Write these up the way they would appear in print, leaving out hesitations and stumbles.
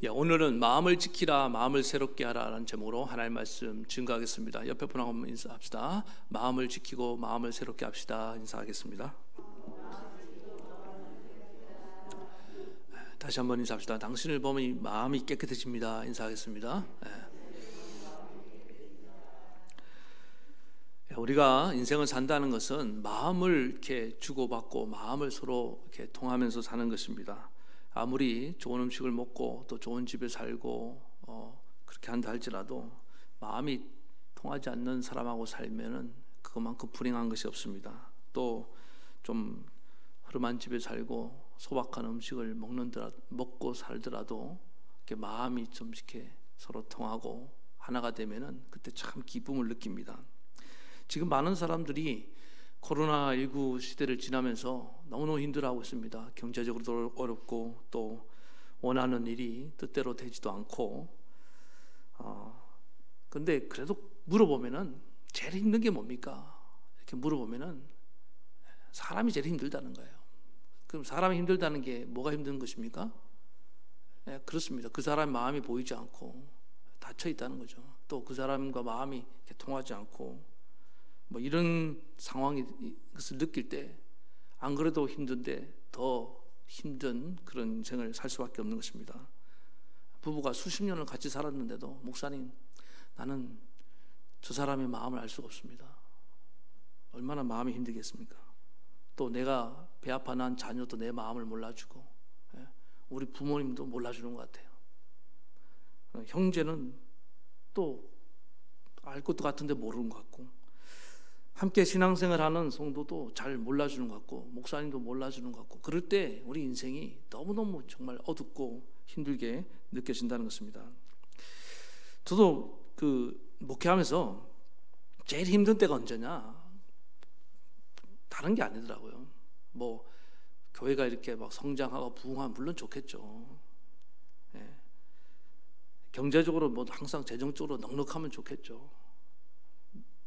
오늘은 마음을 지키라, 마음을 새롭게 하라라는 제목으로 하나님의 말씀 증거하겠습니다. 옆에 분하고 한번 인사합시다. 마음을 지키고 마음을 새롭게 합시다. 인사하겠습니다. 다시 한번 인사합시다. 당신을 보면 마음이 깨끗해집니다. 인사하겠습니다. 우리가 인생을 산다는 것은 마음을 이렇게 주고받고 마음을 서로 이렇게 통하면서 사는 것입니다. 아무리 좋은 음식을 먹고 또 좋은 집에 살고 그렇게 한다 할지라도 마음이 통하지 않는 사람하고 살면은 그것만큼 불행한 것이 없습니다. 또 좀 허름한 집에 살고 소박한 음식을 먹고 살더라도 이렇게 마음이 좀 이렇게 서로 통하고 하나가 되면은 그때 참 기쁨을 느낍니다. 지금 많은 사람들이 코로나19 시대를 지나면서 너무너무 힘들어하고 있습니다. 경제적으로도 어렵고 또 원하는 일이 뜻대로 되지도 않고 근데 그래도 물어보면은 제일 힘든 게 뭡니까? 이렇게 물어보면은 사람이 제일 힘들다는 거예요. 그럼 사람이 힘들다는 게 뭐가 힘든 것입니까? 그렇습니다. 그 사람 마음이 보이지 않고 닫혀 있다는 거죠. 또 그 사람과 마음이 이렇게 통하지 않고 뭐 이런 상황이 것을 느낄 때 안 그래도 힘든데 더 힘든 그런 인생을 살 수밖에 없는 것입니다. 부부가 수십 년을 같이 살았는데도 목사님, 나는 저 사람의 마음을 알 수가 없습니다. 얼마나 마음이 힘들겠습니까? 또 내가 배 아파 난 자녀도 내 마음을 몰라주고 우리 부모님도 몰라주는 것 같아요. 형제는 또 알 것도 같은데 모르는 것 같고 함께 신앙생활하는 성도도 잘 몰라주는 것 같고 목사님도 몰라주는 것 같고 그럴 때 우리 인생이 너무너무 정말 어둡고 힘들게 느껴진다는 것입니다. 저도 목회하면서 제일 힘든 때가 언제냐? 다른 게 아니더라고요. 뭐 교회가 이렇게 막 성장하고 부흥하면 물론 좋겠죠. 경제적으로 뭐 항상 재정적으로 넉넉하면 좋겠죠.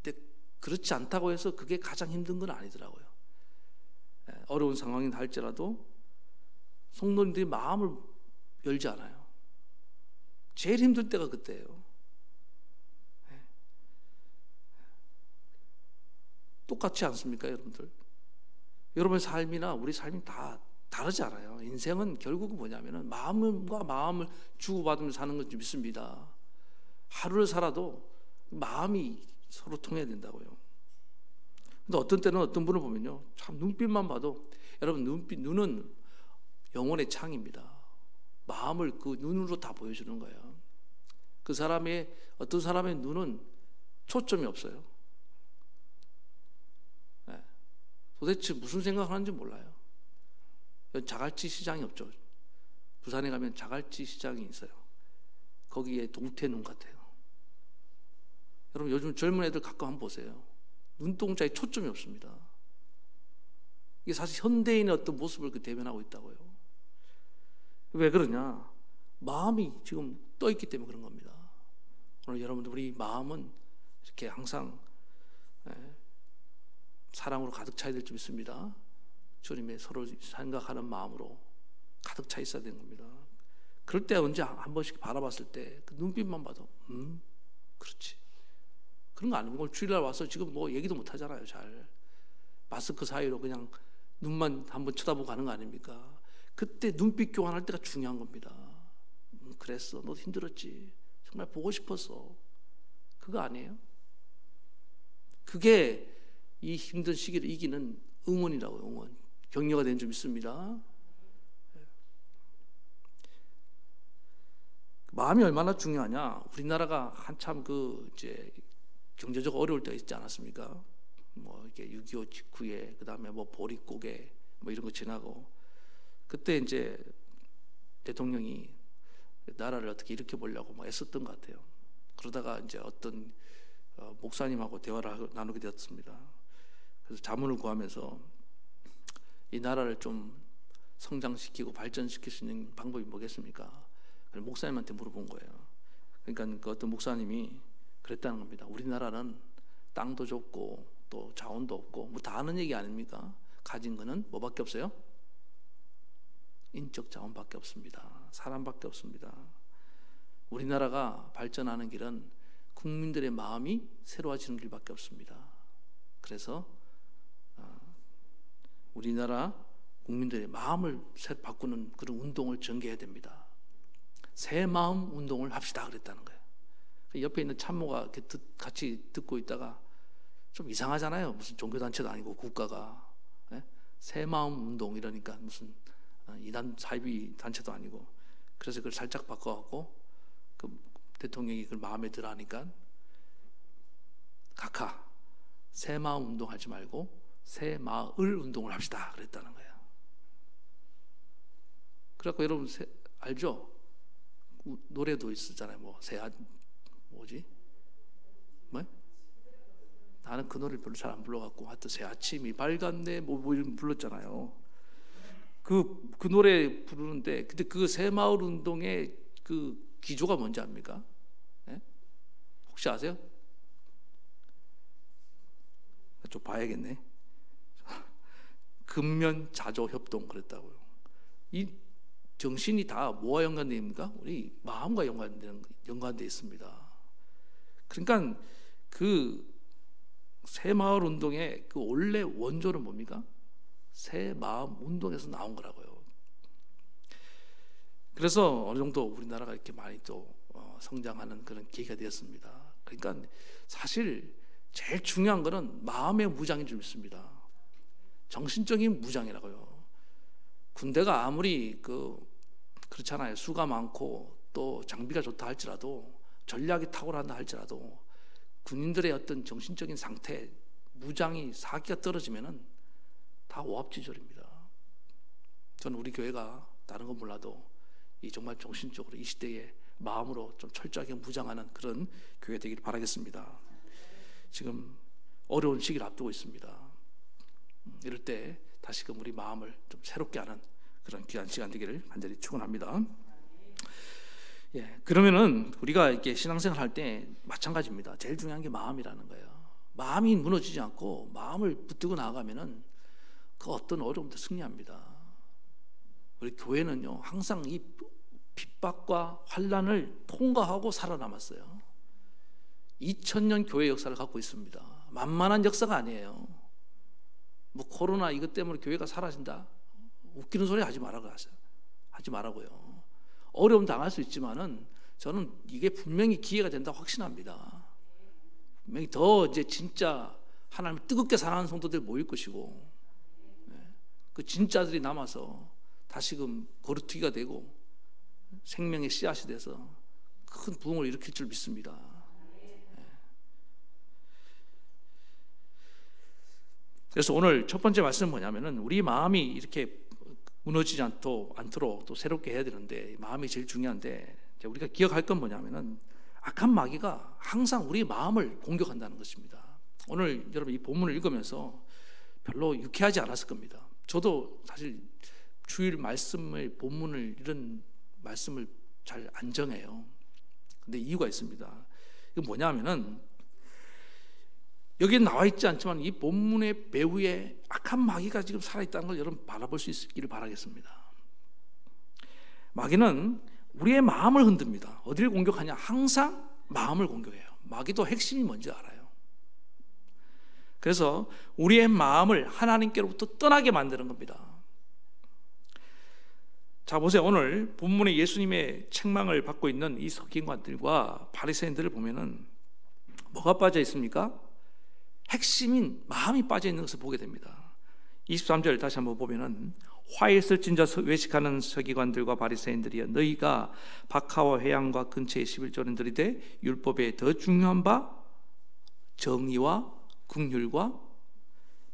근데 그렇지 않다고 해서 그게 가장 힘든 건 아니더라고요. 어려운 상황이다 할지라도 성도님들이 마음을 열지 않아요. 제일 힘든 때가 그때예요. 똑같지 않습니까, 여러분들? 여러분의 삶이나 우리 삶이 다 다르지 않아요. 인생은 결국은 뭐냐면은 마음과 마음을 주고받으면서 사는 건 좀 믿습니다. 하루를 살아도 마음이 서로 통해야 된다고요. 근데 어떤 때는 어떤 분을 보면요, 참 눈빛만 봐도 여러분 눈은 영혼의 창입니다. 마음을 그 눈으로 다 보여주는 거예요. 그 사람의 어떤 사람의 눈은 초점이 없어요. 도대체 무슨 생각을 하는지 몰라요. 자갈치 시장이 없죠. 부산에 가면 자갈치 시장이 있어요. 거기에 동태눈 같아요. 여러분 요즘 젊은 애들 가끔 한번 보세요. 눈동자에 초점이 없습니다. 이게 사실 현대인의 어떤 모습을 대변하고 있다고요. 왜 그러냐? 마음이 지금 떠있기 때문에 그런 겁니다. 오늘 여러분들 우리 마음은 이렇게 항상 사랑으로 가득 차야 될 줄 믿습니다. 주님의 서로 생각하는 마음으로 가득 차 있어야 되는 겁니다. 그럴 때 언제 한 번씩 바라봤을 때 그 눈빛만 봐도 그렇지. 그런 거 아닙니까? 오늘 주일날 와서 지금 뭐 얘기도 못 하잖아요. 잘 마스크 사이로 그냥 눈만 한번 쳐다보고 가는 거 아닙니까? 그때 눈빛 교환할 때가 중요한 겁니다. 그랬어. 너 힘들었지. 정말 보고 싶었어. 그거 아니에요? 그게 이 힘든 시기를 이기는 응원이라고요. 응원. 격려가 된 줄 믿습니다. 마음이 얼마나 중요하냐? 우리나라가 한참 이제 경제적으로 어려울 때가 있지 않았습니까? 뭐 이게 6.25 직후에 그다음에 뭐 보릿고개 뭐 이런 거 지나고 그때 이제 대통령이 나라를 어떻게 일으켜 보려고 막 애썼던 것 같아요. 그러다가 이제 어떤 목사님하고 대화를 나누게 되었습니다. 그래서 자문을 구하면서 이 나라를 좀 성장시키고 발전시킬 수 있는 방법이 뭐겠습니까? 그래서 목사님한테 물어본 거예요. 그러니까 그 어떤 목사님이 그랬다는 겁니다. 우리나라는 땅도 좁고 또 자원도 없고 뭐 다 아는 얘기 아닙니까? 가진 거는 뭐밖에 없어요? 인적 자원밖에 없습니다. 사람밖에 없습니다. 우리나라가 발전하는 길은 국민들의 마음이 새로워지는 길밖에 없습니다. 그래서 우리나라 국민들의 마음을 바꾸는 그런 운동을 전개해야 됩니다. 새 마음 운동을 합시다 그랬다는 거예요. 옆에 있는 참모가 이렇게 같이 듣고 있다가 좀 이상하잖아요. 무슨 종교단체도 아니고 국가가 새 마음 운동 이러니까 무슨 이단 사이비 단체도 아니고, 그래서 그걸 살짝 바꿔갖고 그 대통령이 그걸 마음에 들어하니까 각하 새 마음 운동하지 말고 새 마을 운동을 합시다 그랬다는 거예요. 그래갖고 여러분 알죠? 노래도 있었잖아요. 뭐 뭐지? 뭐? 나는 그 노래를 별로 잘 안 불러갖고 하여튼 새 아침이 밝았네 뭐 이런 불렀잖아요. 그 노래 부르는데, 근데 그 새마을 운동의 그 기조가 뭔지 압니까? 네? 혹시 아세요? 좀 봐야겠네. 근면자조협동 그랬다고요. 이 정신이 다 뭐와 연관됩니까? 우리 마음과 연관되어 있습니다. 그러니까 그 새마을 운동의 그 원래 원조는 뭡니까? 새 마음 운동에서 나온 거라고요. 그래서 어느 정도 우리나라가 이렇게 많이 또 성장하는 그런 계기가 되었습니다. 그러니까 사실 제일 중요한 거는 마음의 무장인 줄 믿습니다. 정신적인 무장이라고요. 군대가 아무리 그렇잖아요. 수가 많고 또 장비가 좋다 할지라도, 전략이 탁월한다 할지라도 군인들의 어떤 정신적인 상태, 무장이 사기가 떨어지면은 다 오합지졸입니다. 저는 우리 교회가 다른 건 몰라도 정말 정신적으로 이 시대에 마음으로 좀 철저하게 무장하는 그런 교회 되기를 바라겠습니다. 지금 어려운 시기를 앞두고 있습니다. 이럴 때 다시금 우리 마음을 좀 새롭게 하는 그런 귀한 시간 되기를 간절히 축원합니다. 그러면은 우리가 이렇게 신앙생활 할 때 마찬가지입니다. 제일 중요한 게 마음이라는 거예요. 마음이 무너지지 않고 마음을 붙들고 나아가면은 그 어떤 어려움도 승리합니다. 우리 교회는요 항상 이 핍박과 환난을 통과하고 살아남았어요. 2000년 교회 역사를 갖고 있습니다. 만만한 역사가 아니에요. 뭐 코로나 이것 때문에 교회가 사라진다? 웃기는 소리 하지 말라고요. 어려움 당할 수 있지만은 저는 이게 분명히 기회가 된다고 확신합니다. 분명히 더 이제 진짜 하나님을 뜨겁게 사랑하는 성도들 모일 것이고, 그 진짜들이 남아서 다시금 거루튀기가 되고 생명의 씨앗이 돼서 큰 부흥을 일으킬 줄 믿습니다. 그래서 오늘 첫 번째 말씀은 뭐냐면은 우리 마음이 이렇게 무너지지 않도록 또 새롭게 해야 되는데, 마음이 제일 중요한데 우리가 기억할 건 뭐냐면은 악한 마귀가 항상 우리 마음을 공격한다는 것입니다. 오늘 여러분 이 본문을 읽으면서 별로 유쾌하지 않았을 겁니다. 저도 사실 주일 말씀을 본문을 이런 말씀을 잘 안 정해요. 근데 이유가 있습니다. 이거 뭐냐면은 여기에 나와 있지 않지만 이 본문의 배후에 악한 마귀가 지금 살아있다는 걸 여러분 바라볼 수 있기를 바라겠습니다. 마귀는 우리의 마음을 흔듭니다. 어디를 공격하냐? 항상 마음을 공격해요. 마귀도 핵심이 뭔지 알아요. 그래서 우리의 마음을 하나님께로부터 떠나게 만드는 겁니다. 자 보세요. 오늘 본문에 예수님의 책망을 받고 있는 이 서기관들과 바리새인들을 보면은 뭐가 빠져 있습니까? 핵심인 마음이 빠져 있는 것을 보게 됩니다. 23절 다시 한번 보면은 화 있을 진저 외식하는 서기관들과 바리새인들이여, 너희가 박하와 회양과 근처의 11조는 들이되 율법에 더 중요한 바 정의와 긍휼과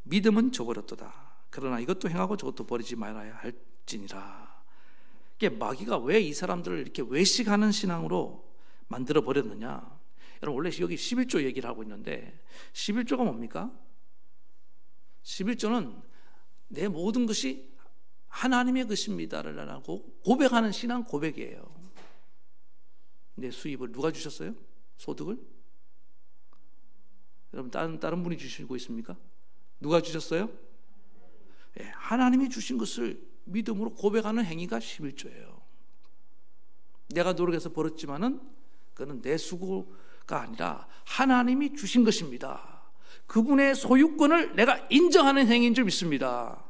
믿음은 저버렸도다. 그러나 이것도 행하고 저것도 버리지 말아야 할지니라. 이게 마귀가 왜 이 사람들을 이렇게 외식하는 신앙으로 만들어 버렸느냐? 여러분 원래 여기 11조 얘기를 하고 있는데 11조가 뭡니까? 11조는 내 모든 것이 하나님의 것입니다라고 고백하는 신앙 고백이에요. 내 수입을 누가 주셨어요? 소득을? 여러분 다른 분이 주시고 있습니까? 누가 주셨어요? 하나님이 주신 것을 믿음으로 고백하는 행위가 11조예요. 내가 노력해서 벌었지만은 그는 내 수고가 아니라 하나님이 주신 것입니다. 그분의 소유권을 내가 인정하는 행위인 줄 믿습니다.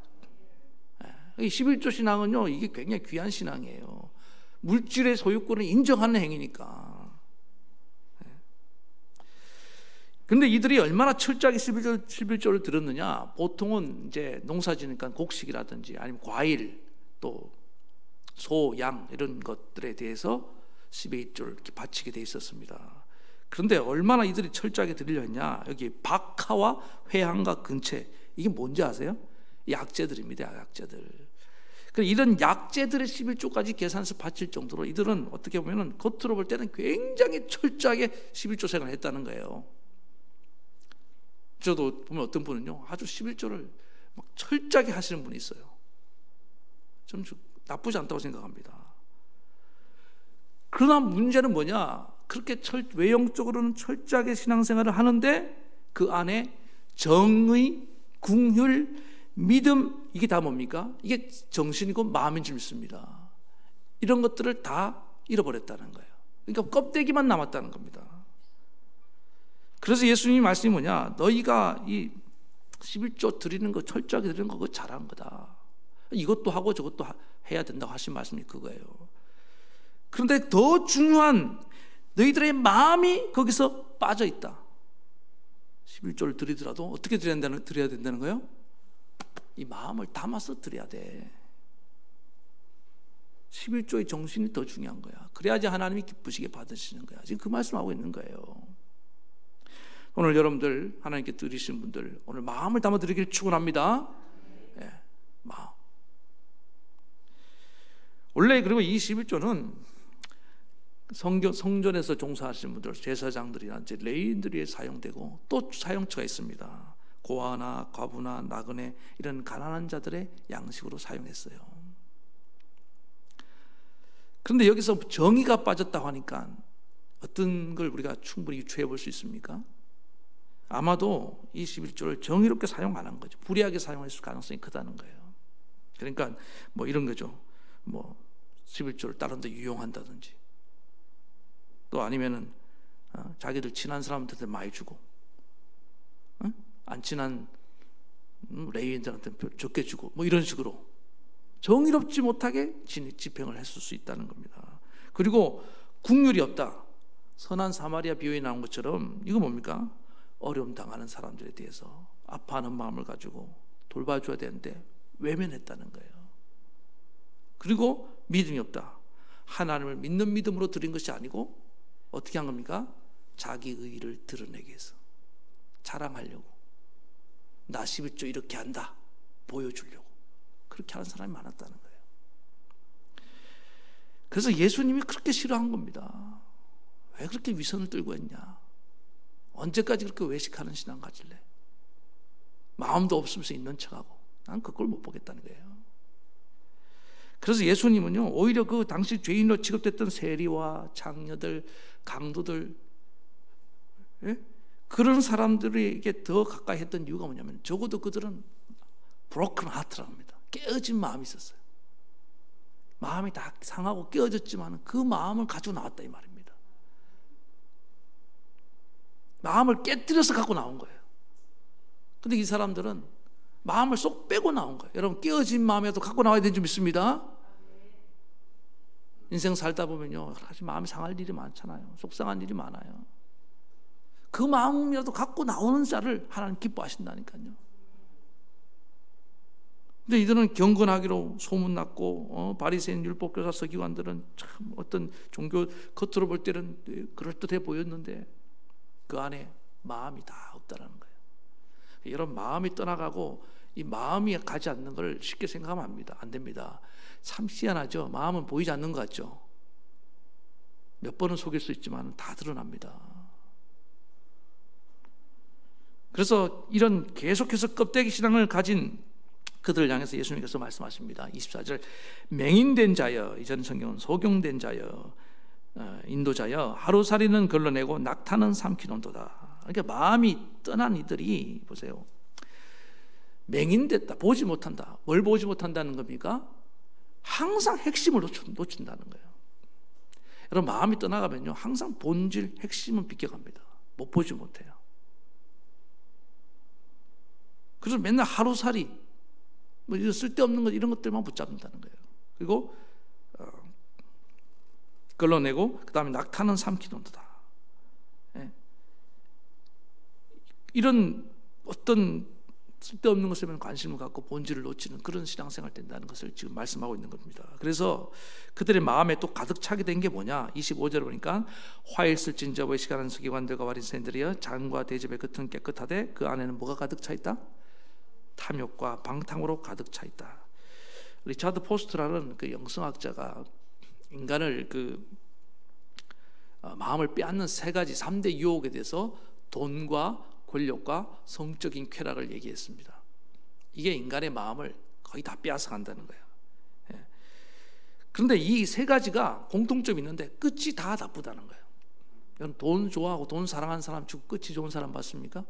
11조 신앙은요, 이게 굉장히 귀한 신앙이에요. 물질의 소유권을 인정하는 행위니까. 근데 이들이 얼마나 철저하게 11조를 들었느냐? 보통은 이제 농사 지니까 곡식이라든지 아니면 과일, 또 소, 양 이런 것들에 대해서 11조를 이렇게 바치게 돼 있었습니다. 그런데 얼마나 이들이 철저하게 드리려 했냐? 여기 박하와 회항과 근체, 이게 뭔지 아세요? 약재들입니다. 약재들. 이런 약재들의 11조까지 계산해서 바칠 정도로 이들은 어떻게 보면 겉으로 볼 때는 굉장히 철저하게 11조 생활을 했다는 거예요. 저도 보면 어떤 분은요, 아주 11조를 막 철저하게 하시는 분이 있어요. 좀 나쁘지 않다고 생각합니다. 그러나 문제는 뭐냐? 그렇게 외형적으로는 철저하게 신앙생활을 하는데 그 안에 정의, 궁율, 믿음, 이게 다 뭡니까? 이게 정신이고 마음인 줄 믿습니다. 이런 것들을 다 잃어버렸다는 거예요. 그러니까 껍데기만 남았다는 겁니다. 그래서 예수님이 말씀이 뭐냐? 너희가 이 11조 드리는 거, 철저하게 드리는 거, 그거 잘한 거다. 이것도 하고 저것도 해야 된다고 하신 말씀이 그거예요. 그런데 더 중요한 너희들의 마음이 거기서 빠져 있다. 11조를 드리더라도 어떻게 드려야 된다는 거예요? 이 마음을 담아서 드려야 돼. 11조의 정신이 더 중요한 거야. 그래야지 하나님이 기쁘시게 받으시는 거야. 지금 그 말씀하고 있는 거예요. 오늘 여러분들 하나님께 드리시는 분들 오늘 마음을 담아 드리기를 축원합니다. 네, 마음. 원래 그리고 이 11조는 성전에서 종사하시는 분들, 제사장들이나 이제 레위인들이 사용되고 또 사용처가 있습니다. 고아나 과부나 나그네 이런 가난한 자들의 양식으로 사용했어요. 그런데 여기서 정의가 빠졌다고 하니까 어떤 걸 우리가 충분히 유추해 볼 수 있습니까? 아마도 이 11조를 정의롭게 사용 안 한 거죠. 불의하게 사용했을 가능성이 크다는 거예요. 그러니까 뭐 이런 거죠. 뭐 11조를 다른 데 유용한다든지, 또 아니면은 자기들 친한 사람들한테 많이 주고 안 친한 레위인들한테 적게 주고 뭐 이런 식으로 정의롭지 못하게 집행을 했을 수 있다는 겁니다. 그리고 국률이 없다. 선한 사마리아 비유에 나온 것처럼 이거 뭡니까? 어려움 당하는 사람들에 대해서 아파하는 마음을 가지고 돌봐줘야 되는데 외면했다는 거예요. 그리고 믿음이 없다. 하나님을 믿는 믿음으로 드린 것이 아니고 어떻게 한 겁니까? 자기 의의를 드러내기 위해서, 자랑하려고, 나 11조 이렇게 한다 보여주려고 그렇게 하는 사람이 많았다는 거예요. 그래서 예수님이 그렇게 싫어한 겁니다. 왜 그렇게 위선을 들고 했냐? 언제까지 그렇게 외식하는 신앙 가질래? 마음도 없으면서 있는 척하고. 난 그걸 못 보겠다는 거예요. 그래서 예수님은요, 오히려 그 당시 죄인으로 취급됐던 세리와 장녀들, 강도들, 그런 사람들에게 더 가까이 했던 이유가 뭐냐면 적어도 그들은 broken heart라고 합니다. 깨어진 마음이 있었어요. 마음이 다 상하고 깨어졌지만 그 마음을 가지고 나왔다 이 말입니다. 마음을 깨뜨려서 갖고 나온 거예요. 근데 이 사람들은 마음을 쏙 빼고 나온 거예요. 여러분, 깨어진 마음에도 갖고 나와야 되는 줄 믿습니다. 인생 살다 보면요, 사실 마음이 상할 일이 많잖아요. 속상한 일이 많아요. 그 마음이라도 갖고 나오는 자를 하나님 기뻐하신다니까요. 근데 이들은 경건하기로 소문났고 바리새인 율법교사 서기관들은 참 어떤 종교 겉으로 볼 때는 그럴듯해 보였는데 그 안에 마음이 다 없다라는 거예요. 여러분, 마음이 떠나가고 이 마음이 가지 않는 걸 쉽게 생각하면 안 됩니다. 참 희한하죠. 마음은 보이지 않는 것 같죠. 몇 번은 속일 수 있지만 다 드러납니다. 그래서 이런 계속해서 껍데기 신앙을 가진 그들을 향해서 예수님께서 말씀하십니다. 24절, 맹인된 자여, 이전 성경은 소경된 자여, 인도자여, 하루살이는 걸러내고 낙타는 삼키는도다. 그러니까 마음이 떠난 이들이 보세요, 맹인됐다, 보지 못한다. 뭘 보지 못한다는 겁니까? 항상 핵심을 놓친다는 거예요. 여러분, 마음이 떠나가면요 항상 본질 핵심은 비껴갑니다. 못 보지 못해요. 그래서 맨날 하루살이 뭐 이런 쓸데없는 것, 이런 것들만 붙잡는다는 거예요. 그리고 걸러내고 그 다음에 낙타는 삼키는도다. 예. 이런 어떤 쓸데없는 것에만 관심을 갖고 본질을 놓치는 그런 신앙생활 된다는 것을 지금 말씀하고 있는 겁니다. 그래서 그들의 마음에 또 가득 차게 된 게 뭐냐, 25절에 보니까 화 있을진저 외식하는 서기관들과 바리새인들이여 장과 대접의 겉은 깨끗하되 그 안에는 뭐가 가득 차 있다? 탐욕과 방탕으로 가득 차 있다. 리차드 포스트라는 그 영성학자가 인간을 마음을 빼앗는 세 가지 3대 유혹에 대해서 돈과 권력과 성적인 쾌락을 얘기했습니다. 이게 인간의 마음을 거의 다 빼앗아 간다는 거예요. 예. 그런데 이 세 가지가 공통점이 있는데 끝이 다 나쁘다는 거예요. 여러분, 돈 좋아하고 돈 사랑하는 사람 중 끝이 좋은 사람 봤습니까?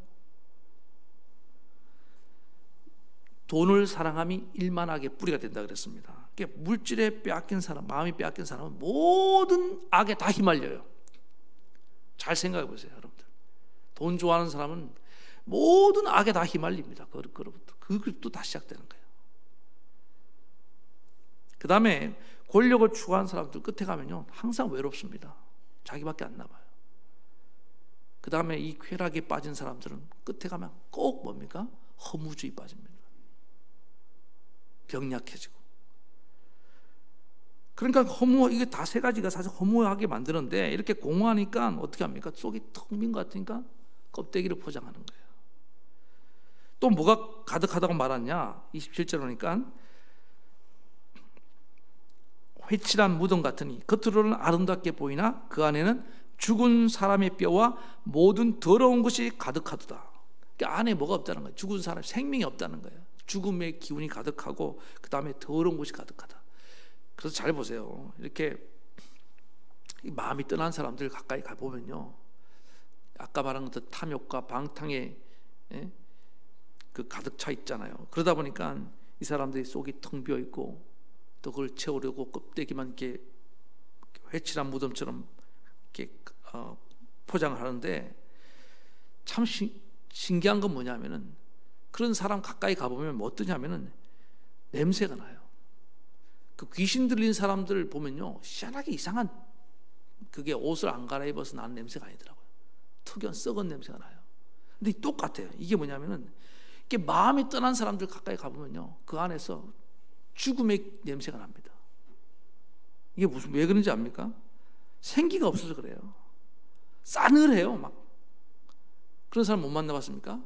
돈을 사랑함이 일만하게 뿌리가 된다 그랬습니다. 그러니까 물질에 빼앗긴 사람, 마음이 빼앗긴 사람은 모든 악에 다 휘말려요. 잘 생각해 보세요, 여러분들. 돈 좋아하는 사람은 모든 악에 다 휘말립니다. 그로부터 그 그릇도 다 시작되는 거예요. 그 다음에 권력을 추구하는 사람들 끝에 가면요 항상 외롭습니다. 자기밖에 안 남아요. 그 다음에 이 쾌락에 빠진 사람들은 끝에 가면 꼭 뭡니까? 허무주의 빠집니다. 병약해지고. 그러니까 이게 다 세 가지가 사실 허무하게 만드는데, 이렇게 공허하니까 어떻게 합니까? 속이 텅 빈 것 같으니까 껍데기를 포장하는 거예요. 또 뭐가 가득하다고 말하냐? 27절 보니까 회칠한 무덤 같으니 겉으로는 아름답게 보이나 그 안에는 죽은 사람의 뼈와 모든 더러운 것이 가득하도다. 그러니까 안에 뭐가 없다는 거예요. 죽은 사람, 생명이 없다는 거예요. 죽음의 기운이 가득하고 그 다음에 더러운 것이 가득하다. 그래서 잘 보세요. 이렇게 마음이 떠난 사람들 가까이 가보면요, 아까 말한 것들 탐욕과 방탕에 그 가득 차 있잖아요. 그러다 보니까 이 사람들이 속이 텅 비어 있고 또 그걸 채우려고 껍데기만 이렇게 회칠한 무덤처럼 이렇게 포장을 하는데, 참 신기한 건 뭐냐면은 그런 사람 가까이 가보면 뭐 어떠냐면은 냄새가 나요. 그 귀신 들린 사람들 보면요 희한하게 이상한, 그게 옷을 안 갈아입어서 나는 냄새가 아니더라고요. 특이한 썩은 냄새가 나요. 근데 똑같아요. 이게 뭐냐면은 이게 마음이 떠난 사람들 가까이 가보면요 그 안에서 죽음의 냄새가 납니다. 이게 왜 그런지 압니까? 생기가 없어서 그래요. 싸늘해요. 막 그런 사람 못 만나봤습니까?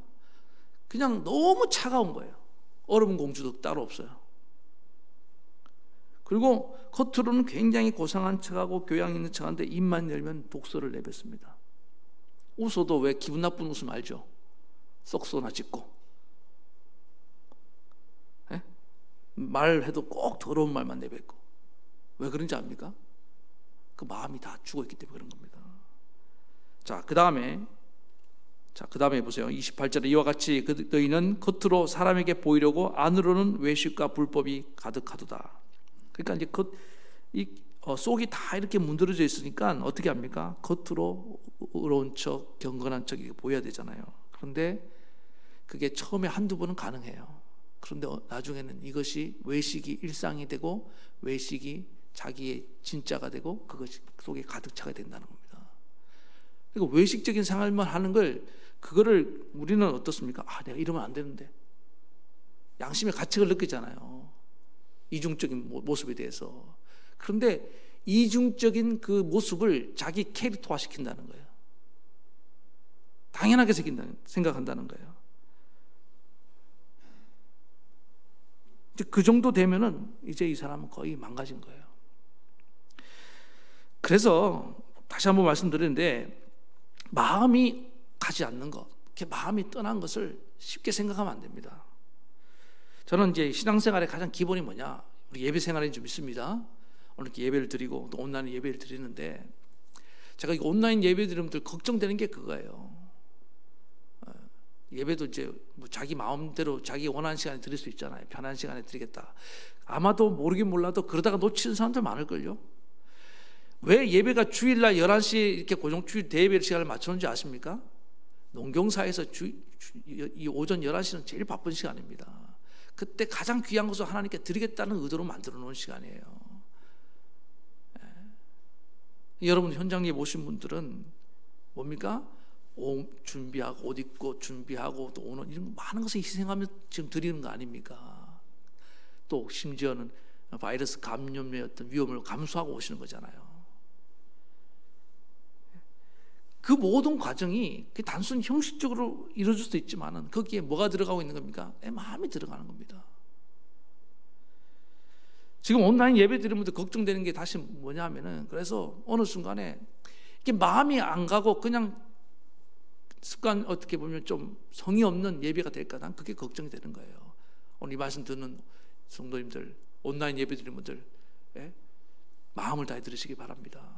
그냥 너무 차가운 거예요. 얼음 공주도 따로 없어요. 그리고 겉으로는 굉장히 고상한 척하고 교양 있는 척한데 입만 열면 독소를 내뱉습니다. 웃어도 왜 기분 나쁜 웃음 알죠? 썩소나 짖고. 예? 말해도 꼭 더러운 말만 내뱉고. 왜 그런지 압니까? 그 마음이 다 죽어있기 때문에 그런 겁니다. 그 다음에 보세요. 28절에 이와 같이 너희는 겉으로 사람에게 보이려고 안으로는 외식과 불법이 가득하도다. 그러니까 이제 속이 다 이렇게 문드러져 있으니까 어떻게 합니까? 겉으로 의로운 척, 경건한 척이 보여야 되잖아요. 그런데 그게 처음에 한두 번은 가능해요. 그런데 나중에는 이것이 외식이 일상이 되고 외식이 자기의 진짜가 되고 그것이 속에 가득 차게 된다는 겁니다. 그러니까 외식적인 생활만 하는 그거를 우리는 어떻습니까? 내가 이러면 안 되는데. 양심의 가책을 느끼잖아요. 이중적인 모습에 대해서. 그런데 이중적인 그 모습을 자기 캐릭터화 시킨다는 거예요. 당연하게 생각한다는 거예요. 이제 그 정도 되면은 이제 이 사람은 거의 망가진 거예요. 그래서 다시 한번 말씀드리는데, 마음이 가지 않는 것, 이렇게 마음이 떠난 것을 쉽게 생각하면 안 됩니다. 저는 이제 신앙생활의 가장 기본이 뭐냐, 우리 예배 생활에 좀 있습니다. 오늘 이렇게 예배를 드리고 또 온라인 예배를 드리는데, 제가 이 온라인 예배 드리면들 걱정되는 게 그거예요. 예배도 이제 뭐 자기 마음대로 자기 원하는 시간에 드릴 수 있잖아요. 편한 시간에 드리겠다. 아마도 모르긴 몰라도 그러다가 놓치는 사람들 많을걸요. 왜 예배가 주일날 11시에 이렇게 고정주일 대예배 시간을 맞추는지 아십니까? 농경사에서 이 오전 11시는 제일 바쁜 시간입니다. 그때 가장 귀한 것을 하나님께 드리겠다는 의도로 만들어 놓은 시간이에요. 여러분 현장에 오신 분들은 뭡니까? 옷 준비하고, 옷 입고 준비하고, 또 오는 이런 많은 것을 희생하며 지금 드리는 거 아닙니까? 또 심지어는 바이러스 감염의 어떤 위험을 감수하고 오시는 거잖아요. 그 모든 과정이 단순히 형식적으로 이루어질 수도 있지만은 거기에 뭐가 들어가고 있는 겁니까? 내 마음이 들어가는 겁니다. 지금 온라인 예배 드리는 분들 걱정되는 게 다시 뭐냐 하면은, 그래서 어느 순간에 이게 마음이 안 가고 그냥 습관, 어떻게 보면 좀 성의 없는 예배가 될까, 난 그게 걱정이 되는 거예요. 오늘 이 말씀 듣는 성도님들, 온라인 예배 드리는 분들, 마음을 다해 들으시기 바랍니다.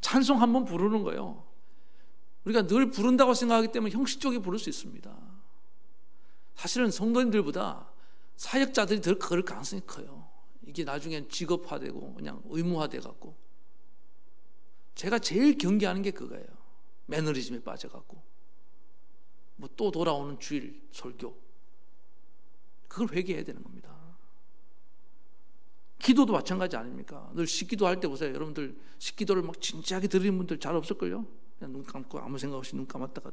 찬송 한번 부르는 거예요. 우리가 늘 부른다고 생각하기 때문에 형식적으로 부를 수 있습니다. 사실은 성도님들보다 사역자들이 더 그럴 가능성이 커요. 이게 나중엔 직업화되고 그냥 의무화돼 갖고. 제가 제일 경계하는 게 그거예요. 매너리즘에 빠져갖고 뭐 또 돌아오는 주일 설교, 그걸 회개해야 되는 겁니다. 기도도 마찬가지 아닙니까? 늘 식기도 할 때 보세요. 여러분들 식기도를 막 진지하게 드리는 분들 잘 없을걸요? 그냥 눈 감고 아무 생각 없이 눈 감았다가,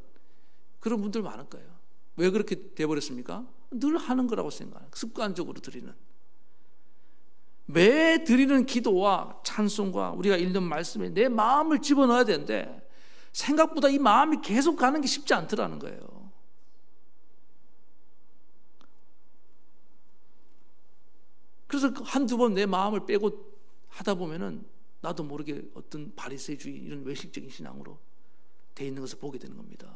그런 분들 많을 거예요. 왜 그렇게 돼버렸습니까? 늘 하는 거라고 생각해요. 습관적으로 드리는. 매 드리는 기도와 찬송과 우리가 읽는 말씀에 내 마음을 집어넣어야 되는데, 생각보다 이 마음이 계속 가는 게 쉽지 않더라는 거예요. 그래서 한두 번 내 마음을 빼고 하다 보면은 나도 모르게 어떤 바리새주의 이런 외식적인 신앙으로 돼 있는 것을 보게 되는 겁니다.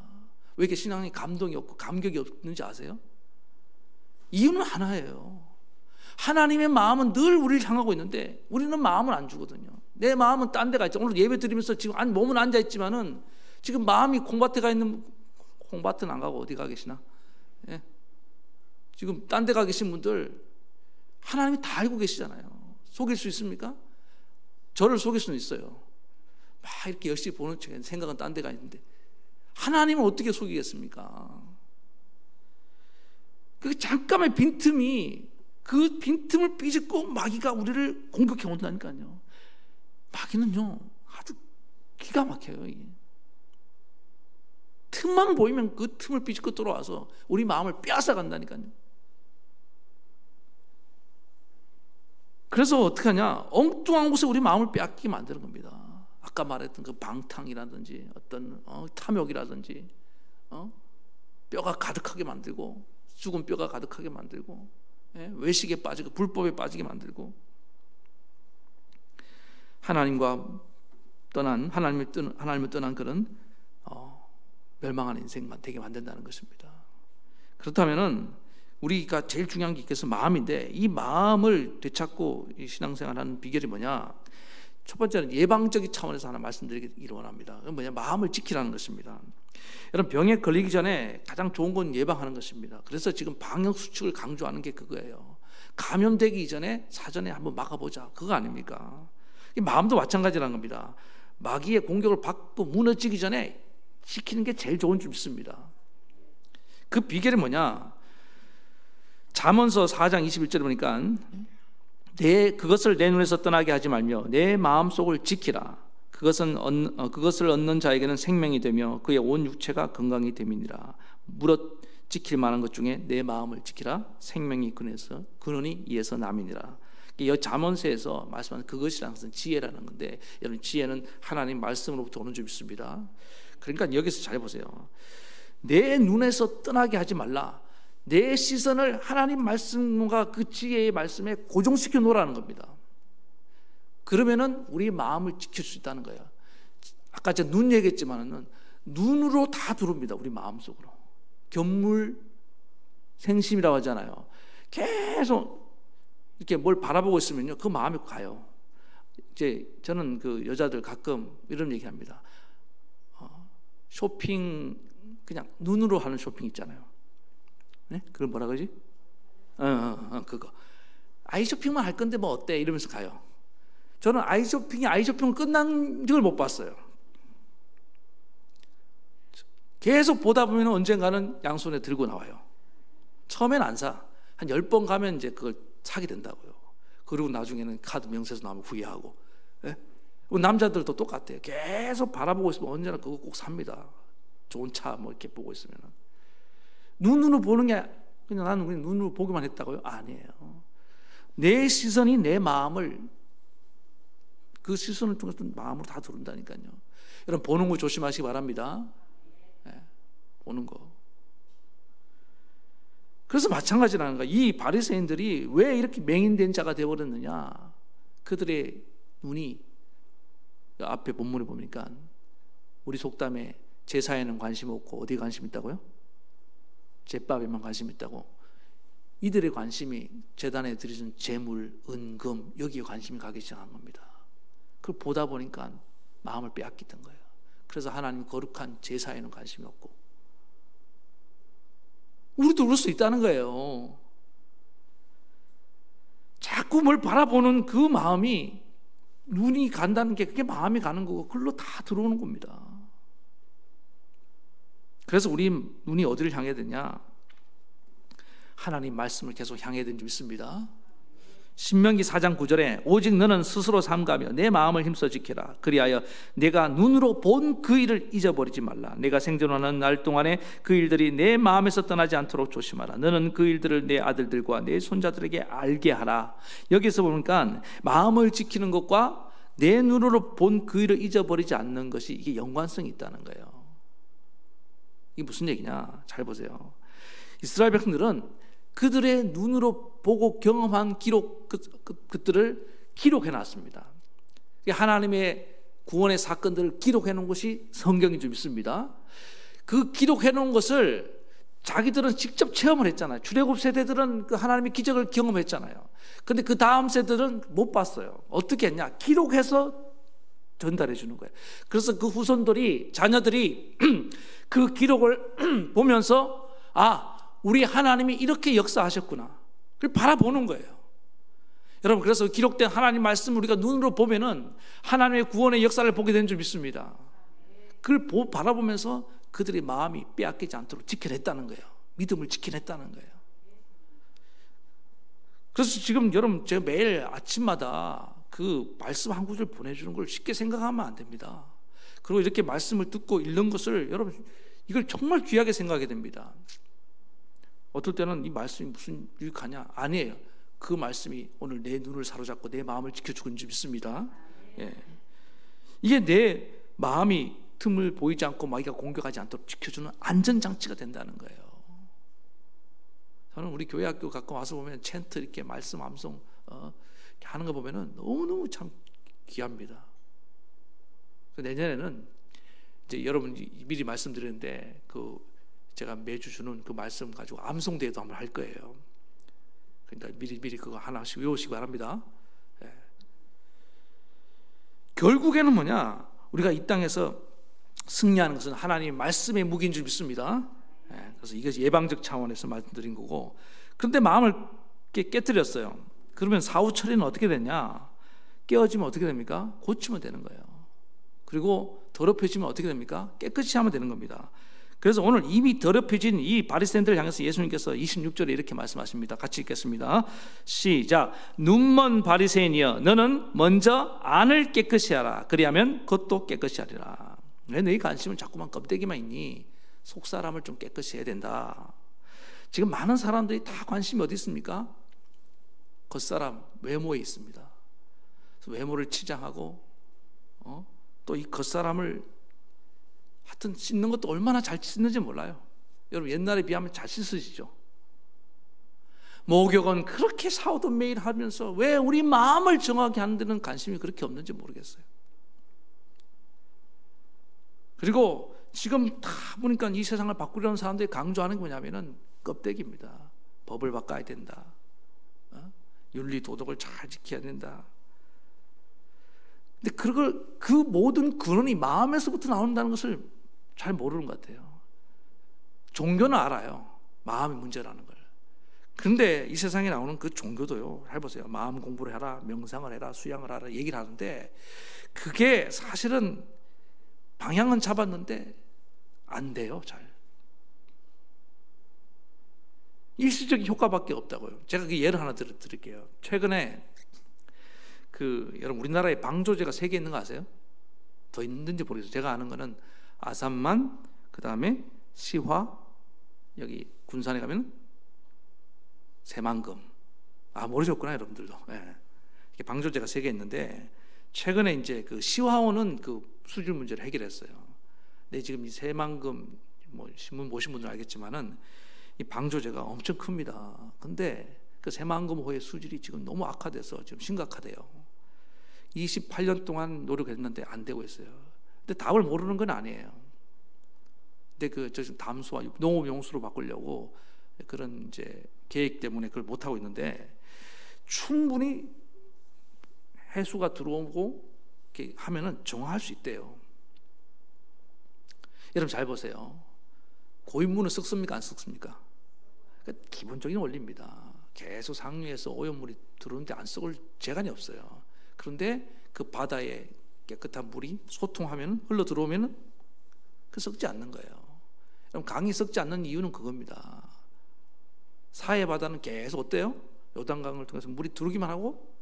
왜 이렇게 신앙에 감동이 없고 감격이 없는지 아세요? 이유는 하나예요. 하나님의 마음은 늘 우리를 향하고 있는데 우리는 마음을 안 주거든요. 내 마음은 딴 데 가 있죠. 오늘 예배 드리면서 지금 몸은 앉아 있지만은 지금 마음이 콩밭에 가 있는, 콩밭은 안 가고 어디 가 계시나? 예? 지금 딴 데 가 계신 분들 하나님이 다 알고 계시잖아요. 속일 수 있습니까? 저를 속일 수는 있어요. 막 이렇게 열심히 보는 척 생각은 딴 데 가 있는데 하나님은 어떻게 속이겠습니까? 그 잠깐의 빈틈이, 그 빈틈을 삐집고 마귀가 우리를 공격해 온다니까요. 마귀는요 아주 기가 막혀요. 이게. 틈만 보이면 그 틈을 삐집고 들어와서 우리 마음을 빼앗아 간다니까요. 그래서 어떻게 하냐, 엉뚱한 곳에 우리 마음을 빼앗기게 만드는 겁니다. 아까 말했던 그 방탕이라든지 어떤 탐욕이라든지 뼈가 가득하게 만들고, 죽은 뼈가 가득하게 만들고, 외식에 빠지고 불법에 빠지게 만들고, 하나님을 떠난 그런 멸망하는 인생만 되게 만든다는 것입니다. 그렇다면은 우리가 제일 중요한 게 있겠어, 마음인데, 이 마음을 되찾고 이 신앙생활하는 비결이 뭐냐? 첫 번째는 예방적인 차원에서 하나 말씀드리기를 원합니다. 그건 뭐냐? 마음을 지키라는 것입니다. 여러분, 병에 걸리기 전에 가장 좋은 건 예방하는 것입니다. 그래서 지금 방역수칙을 강조하는 게 그거예요. 감염되기 이전에 사전에 한번 막아보자, 그거 아닙니까? 이 마음도 마찬가지라는 겁니다. 마귀의 공격을 받고 무너지기 전에 지키는 게 제일 좋은 줄 믿습니다. 그 비결이 뭐냐? 잠언서 4장 21절에 보니까 그것을 내 눈에서 떠나게 하지 말며 내 마음속을 지키라. 그것을 얻는 자에게는 생명이 되며 그의 온 육체가 건강이 됨이니라. 무릇 지킬 만한 것 중에 내 마음을 지키라. 생명이 근원이 이에서 남이니라. 이 잠언서에서 말씀하는 그것이라는 것은 지혜라는 건데, 여러분, 지혜는 하나님 말씀으로부터 오는 줄 믿습니다. 그러니까 여기서 잘 보세요. 내 눈에서 떠나게 하지 말라. 내 시선을 하나님 말씀과 그 지혜의 말씀에 고정시켜 놓으라는 겁니다. 그러면은 우리 마음을 지킬 수 있다는 거예요. 아까 제가 눈 얘기했지만은 눈으로 다 들어옵니다. 우리 마음속으로. 견물생심이라고 하잖아요. 계속 이렇게 뭘 바라보고 있으면요, 그 마음이 가요. 이제 저는 그 여자들 가끔 이런 얘기합니다. 쇼핑 그냥 눈으로 하는 쇼핑 있잖아요. 네? 그걸 뭐라 그러지? 그거. 아이 쇼핑만 할 건데 뭐 어때? 이러면서 가요. 저는 아이쇼핑을 끝난 적을 못 봤어요. 계속 보다 보면 언젠가는 양손에 들고 나와요. 처음엔 안 사. 한 10번 가면 이제 그걸 사게 된다고요. 그리고 나중에는 카드 명세서 나오면 후회하고. 예? 남자들도 똑같아요. 계속 바라보고 있으면 언제나 그거 꼭 삽니다. 좋은 차 뭐 이렇게 보고 있으면. 눈으로 보는 게 그냥 나는 그냥 눈으로 보기만 했다고요? 아니에요. 내 시선이 내 마음을, 그 시선을 통해서 마음으로 다 들어온다니까요. 여러분 보는 거 조심하시기 바랍니다. 네, 보는 거. 그래서 마찬가지라는 거야. 이 바리새인들이 왜 이렇게 맹인된 자가 되어버렸느냐? 그들의 눈이 앞에 본문에 보니까 우리 속담에 제사에는 관심 없고 어디에 관심 있다고요? 제밥에만 관심 있다고. 이들의 관심이 제단에 드려진 재물, 은금 여기에 관심이 가기 시작한 겁니다. 그걸 보다 보니까 마음을 빼앗기던 거예요. 그래서 하나님 거룩한 제사에는 관심이 없고. 우리도 그럴 수 있다는 거예요. 자꾸 뭘 바라보는 그 마음이, 눈이 간다는 게 그게 마음이 가는 거고 그걸로 다 들어오는 겁니다. 그래서 우리 눈이 어디를 향해야 되냐? 하나님 말씀을 계속 향해야 되는 줄 믿습니다. 신명기 4장 9절에 오직 너는 스스로 삼가며 내 마음을 힘써 지켜라. 그리하여 내가 눈으로 본 그 일을 잊어버리지 말라. 내가 생존하는 날 동안에 그 일들이 내 마음에서 떠나지 않도록 조심하라. 너는 그 일들을 내 아들들과 내 손자들에게 알게 하라. 여기서 보니까 마음을 지키는 것과 내 눈으로 본 그 일을 잊어버리지 않는 것이 이게 연관성이 있다는 거예요. 이게 무슨 얘기냐? 잘 보세요. 이스라엘 백성들은 그들의 눈으로 보고 경험한 기록, 그들을 기록해 놨습니다. 하나님의 구원의 사건들을 기록해 놓은 것이 성경인 줄 믿습니다. 그 기록해 놓은 것을 자기들은 직접 체험을 했잖아요. 출애굽 세대들은 그 하나님의 기적을 경험했잖아요. 그런데 그 다음 세대들은 못 봤어요. 어떻게 했냐? 기록해서 전달해 주는 거예요. 그래서 그 후손들이, 자녀들이 그 기록을 보면서 우리 하나님이 이렇게 역사하셨구나. 그걸 바라보는 거예요. 여러분, 그래서 기록된 하나님 말씀을 우리가 눈으로 보면은 하나님의 구원의 역사를 보게 되는 줄 믿습니다. 그걸 바라보면서 그들의 마음이 빼앗기지 않도록 지켜냈다는 거예요. 믿음을 지켜냈다는 거예요. 그래서 지금 여러분, 제가 매일 아침마다 그 말씀 한 구절 보내주는 걸 쉽게 생각하면 안 됩니다. 그리고 이렇게 말씀을 듣고 읽는 것을 여러분, 이걸 정말 귀하게 생각하게 됩니다. 어떨 때는 이 말씀이 무슨 유익하냐? 아니에요. 그 말씀이 오늘 내 눈을 사로잡고 내 마음을 지켜주는 줄 믿습니다. 예. 이게 내 마음이 틈을 보이지 않고 마귀가 공격하지 않도록 지켜주는 안전장치가 된다는 거예요. 저는 우리 교회 학교 가끔 와서 보면 챈트 이렇게 말씀 암송 하는 거 보면은 너무너무 참 귀합니다. 내년에는 이제 여러분 미리 말씀드렸는데 제가 매주 주는 그 말씀 가지고 암송대회도 한번 할 거예요. 그러니까 미리 그거 하나씩 외우시기 바랍니다. 예. 결국에는 뭐냐? 우리가 이 땅에서 승리하는 것은 하나님의 말씀의 무기인 줄 믿습니다. 예. 그래서 이것이 예방적 차원에서 말씀드린 거고, 그런데 마음을 깨뜨렸어요. 그러면 사후 처리는 어떻게 되냐? 깨어지면 어떻게 됩니까? 고치면 되는 거예요. 그리고 더럽혀지면 어떻게 됩니까? 깨끗이 하면 되는 겁니다. 그래서 오늘 이미 더럽혀진 이 바리새인들을 향해서 예수님께서 26절에 이렇게 말씀하십니다. 같이 읽겠습니다. 시작. 눈먼 바리새인이여, 너는 먼저 안을 깨끗이 하라. 그리하면 겉도 깨끗이 하리라. 왜 너희 관심은 자꾸만 껍데기만 있니? 속 사람을 좀 깨끗이 해야 된다. 지금 많은 사람들이 다 관심이 어디 있습니까? 겉사람, 외모에 있습니다. 그래서 외모를 치장하고 또 이 겉사람을 하여튼 씻는 것도 얼마나 잘 씻는지 몰라요. 여러분 옛날에 비하면 잘 씻으시죠? 목욕은 그렇게 샤워도 매일 하면서 왜 우리 마음을 정하게 하는 데는 관심이 그렇게 없는지 모르겠어요. 그리고 지금 다 보니까 이 세상을 바꾸려는 사람들이 강조하는 게 뭐냐면은 껍데기입니다. 법을 바꿔야 된다. 윤리 도덕을 잘 지켜야 된다. 근데 그 모든 근원이 마음에서부터 나온다는 것을 잘 모르는 것 같아요. 종교는 알아요. 마음의 문제라는 걸. 근데 이 세상에 나오는 그 종교도요, 해보세요. 마음 공부를 해라, 명상을 해라, 수양을 하라 얘기를 하는데 그게 사실은 방향은 잡았는데 안 돼요. 잘 일시적인 효과밖에 없다고요. 제가 그 예를 하나 드릴게요. 최근에 여러분 우리나라에 방조제가 3개 있는 거 아세요? 더 있는지 모르겠어요. 제가 아는 거는 아산만, 그 다음에 시화, 여기 군산에 가면 새만금. 모르셨구나 여러분들도. 네. 방조제가 3개 있는데 최근에 이제 그 시화호는 그 수질 문제를 해결했어요. 근데 지금 이 새만금, 뭐 신문 보신 분들은 알겠지만은 이 방조제가 엄청 큽니다. 근데 그 새만금호의 수질이 지금 너무 악화돼서 지금 심각하대요. 28년 동안 노력했는데 안 되고 있어요. 근데 답을 모르는 건 아니에요. 근데 저 담수화 농업용수로 바꾸려고 그런 이제 계획 때문에 그걸 못 하고 있는데 충분히 해수가 들어오고 이렇게 하면은 정화할 수 있대요. 여러분 잘 보세요. 고인물은 썩습니까? 안 썩습니까? 그러니까 기본적인 원리입니다. 계속 상류에서 오염물이 들어오는데 안 썩을 재간이 없어요. 그런데 그 바다에 깨끗한 물이 소통하면 흘러 들어오면 그 썩지 않는 거예요. 그럼 강이 썩지 않는 이유는 그겁니다. 사해 바다는 계속 어때요? 요단강을 통해서 물이 들어오기만 하고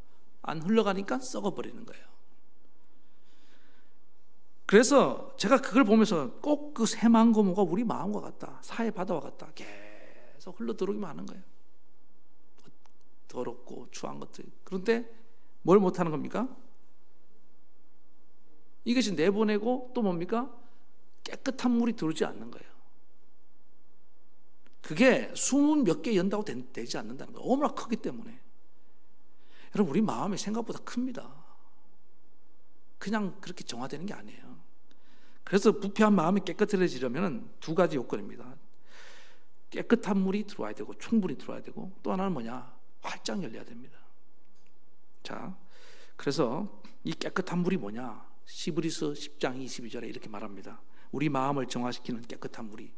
안 흘러가니까 썩어버리는 거예요. 그래서 제가 그걸 보면서 꼭 그 새만금호가 우리 마음과 같다, 사해 바다와 같다, 계속 흘러 들어오기만 하는 거예요. 더럽고 추한 것들. 그런데 뭘 못하는 겁니까? 이것이 내보내고 또 뭡니까? 깨끗한 물이 들어오지 않는 거예요. 그게 숨은 몇 개 연다고 되지 않는다는 거예요. 너무나 크기 때문에. 여러분 우리 마음이 생각보다 큽니다. 그냥 그렇게 정화되는 게 아니에요. 그래서 부패한 마음이 깨끗해지려면 2가지 요건입니다. 깨끗한 물이 들어와야 되고 충분히 들어와야 되고 또 하나는 뭐냐? 활짝 열려야 됩니다. 자, 그래서 이 깨끗한 물이 뭐냐? 시브리서 10장 22절에 이렇게 말합니다. 우리 마음을 정화시키는 깨끗한 물이,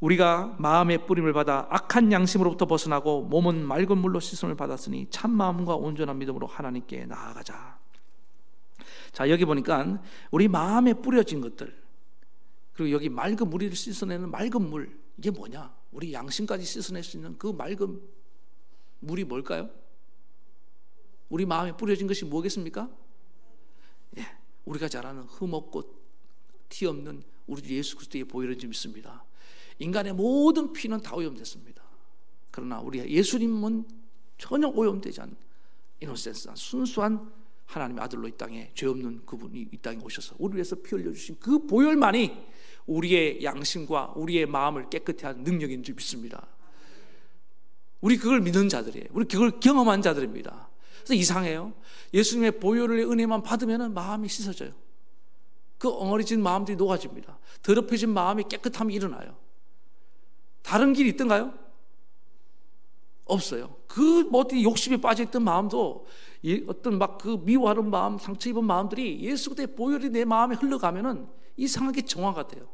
우리가 마음의 뿌림을 받아 악한 양심으로부터 벗어나고 몸은 맑은 물로 씻음을 받았으니 참 마음과 온전한 믿음으로 하나님께 나아가자. 자, 여기 보니까 우리 마음에 뿌려진 것들, 그리고 여기 맑은 물을 씻어내는 맑은 물, 이게 뭐냐? 우리 양심까지 씻어낼 수 있는 그 맑은 물이 뭘까요? 우리 마음에 뿌려진 것이 뭐겠습니까? 예, 우리가 잘 아는 흠없고 티 없는 우리 예수 그리스도의 보혈을 믿습니다. 인간의 모든 피는 다 오염됐습니다. 그러나 우리 예수님은 전혀 오염되지 않은 이노센스한 순수한 하나님의 아들로 이 땅에 죄 없는 그분이 이 땅에 오셔서 우리 위해서 피 흘려주신 그 보혈만이 우리의 양심과 우리의 마음을 깨끗게 하는 능력인 줄 믿습니다. 우리 그걸 믿는 자들이에요. 우리 그걸 경험한 자들입니다. 그래서 이상해요. 예수님의 보혈의 은혜만 받으면 마음이 씻어져요. 그 엉어리진 마음들이 녹아집니다. 더럽혀진 마음이 깨끗함이 일어나요. 다른 길이 있던가요? 없어요. 그 어디 욕심에 빠져있던 마음도 어떤 막 그 미워하는 마음, 상처 입은 마음들이 예수 그리스도의 보혈이 내 마음에 흘러가면은 이상하게 정화가 돼요.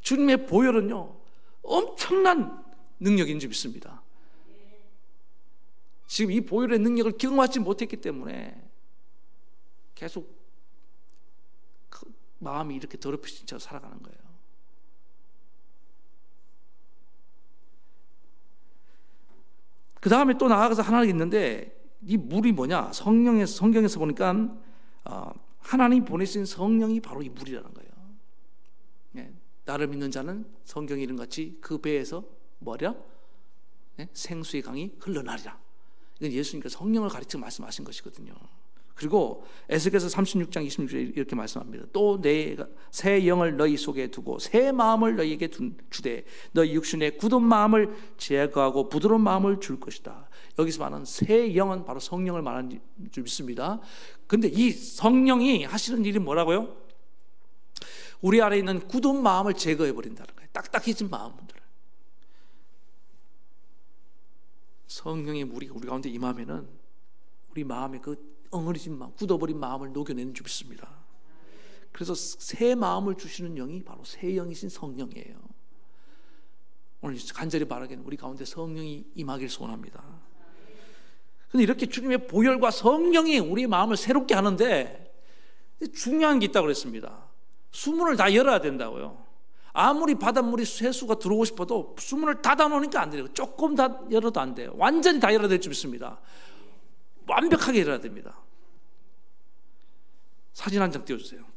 주님의 보혈은요 엄청난 능력인 줄 믿습니다. 지금 이 보혈의 능력을 경험하지 못했기 때문에 계속 그 마음이 이렇게 더럽혀진 채로 살아가는 거예요. 그 다음에 또 나아가서 하나가 있는데 이 물이 뭐냐? 성경에서 보니까 하나님이 보내신 성령이 바로 이 물이라는 거예요. 예, 나를 믿는 자는 성경이 이름같이 그 배에서 뭐냐? 예, 생수의 강이 흘러나리라. 이건 예수님께서 성령을 가르쳐 말씀하신 것이거든요. 그리고 에스겔서 36장 26절에 이렇게 말씀합니다. 또 내가 새 영을 너희 속에 두고 새 마음을 너희에게 주되 너희 육신의 굳은 마음을 제거하고 부드러운 마음을 줄 것이다. 여기서 말하는 새 영은 바로 성령을 말하는 줄 믿습니다. 근데 이 성령이 하시는 일이 뭐라고요? 우리 안에 있는 굳은 마음을 제거해 버린다는 거예요. 딱딱해진 마음들을. 성령의 물이 우리 가운데 임하면은 우리 마음의 그 엉어리진 마음, 굳어버린 마음을 녹여내는 줄 믿습니다. 그래서 새 마음을 주시는 영이 바로 새 영이신 성령이에요. 오늘 간절히 바라기는 우리 가운데 성령이 임하길 소원합니다. 근데 이렇게 주님의 보혈과 성령이 우리의 마음을 새롭게 하는데 중요한 게 있다고 그랬습니다. 수문을 다 열어야 된다고요. 아무리 바닷물이 세수가 들어오고 싶어도 수문을 닫아 놓으니까 안 돼요. 조금 다 열어도 안 돼요. 완전히 다 열어야 될 줄 믿습니다. 완벽하게 열어야 됩니다. 사진 한 장 띄워주세요.